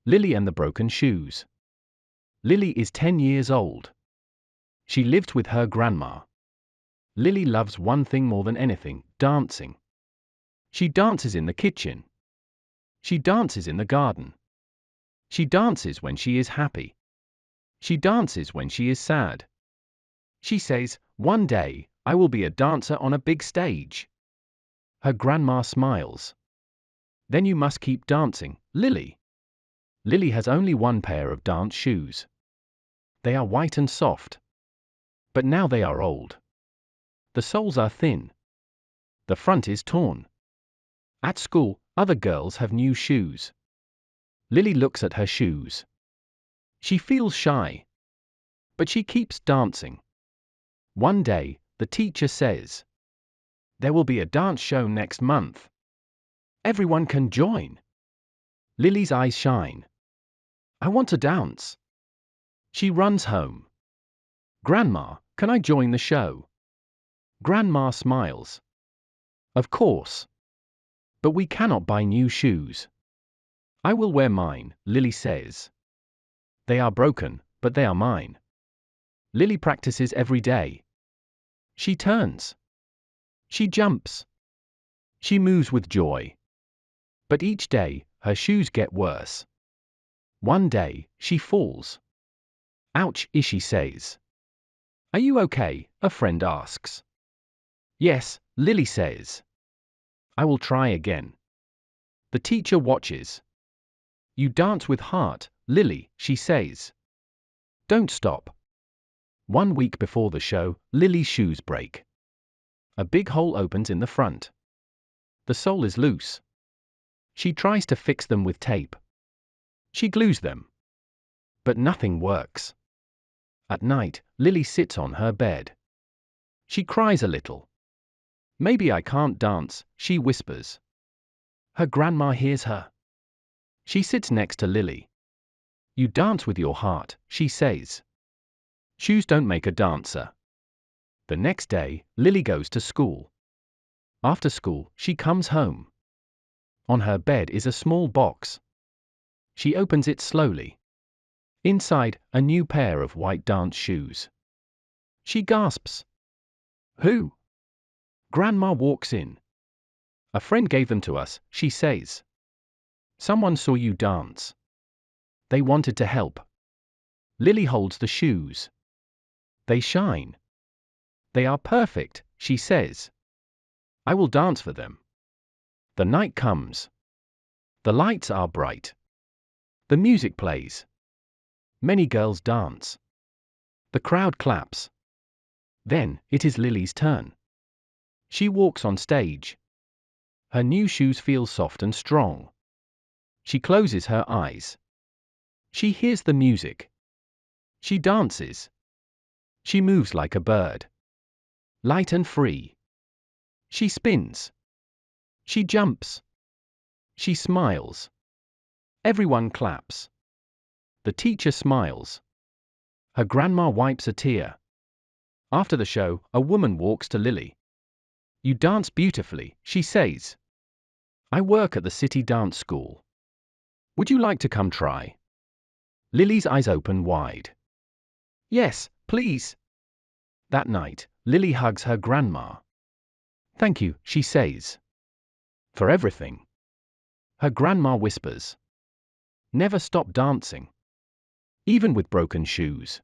Lily and the Broken Shoes. Lily is 10 years old. She lives with her grandma. Lily loves one thing more than anything: dancing. She dances in the kitchen. She dances in the garden. She dances when she is happy. She dances when she is sad. She says, "One day, I will be a dancer on a big stage." Her grandma smiles. "Then you must keep dancing, Lily." Lily has only one pair of dance shoes. They are white and soft. But now they are old. The soles are thin. The front is torn. At school, other girls have new shoes. Lily looks at her shoes. She feels shy. But she keeps dancing. One day, the teacher says, "There will be a dance show next month. Everyone can join." Lily's eyes shine. "I want to dance." She runs home. "Grandma, can I join the show?" Grandma smiles. "Of course. But we cannot buy new shoes." "I will wear mine," Lily says. "They are broken, but they are mine." Lily practices every day. She turns. She jumps. She moves with joy. But each day, her shoes get worse. One day, she falls. "Ouch," she says. "Are you okay?" a friend asks. "Yes," Lily says. "I will try again." The teacher watches. "You dance with heart, Lily," she says. "Don't stop." 1 week before the show, Lily's shoes break. A big hole opens in the front. The sole is loose. She tries to fix them with tape. She glues them. But nothing works. At night, Lily sits on her bed. She cries a little. "Maybe I can't dance," she whispers. Her grandma hears her. She sits next to Lily. "You dance with your heart," she says. "Shoes don't make a dancer." The next day, Lily goes to school. After school, she comes home. On her bed is a small box. She opens it slowly. Inside, a new pair of white dance shoes. She gasps. "Who?" Grandma walks in. "A friend gave them to us," she says. "Someone saw you dance. They wanted to help." Lily holds the shoes. They shine. "They are perfect," she says. "I will dance for them." The night comes. The lights are bright. The music plays. Many girls dance. The crowd claps. Then, it is Lily's turn. She walks on stage. Her new shoes feel soft and strong. She closes her eyes. She hears the music. She dances. She moves like a bird. Light and free. She spins. She jumps. She smiles. Everyone claps. The teacher smiles. Her grandma wipes a tear. After the show, a woman walks to Lily. "You dance beautifully," she says. "I work at the city dance school. Would you like to come try?" Lily's eyes open wide. "Yes, please." That night, Lily hugs her grandma. "Thank you," she says. "For everything." Her grandma whispers. "Never stop dancing. Even with broken shoes."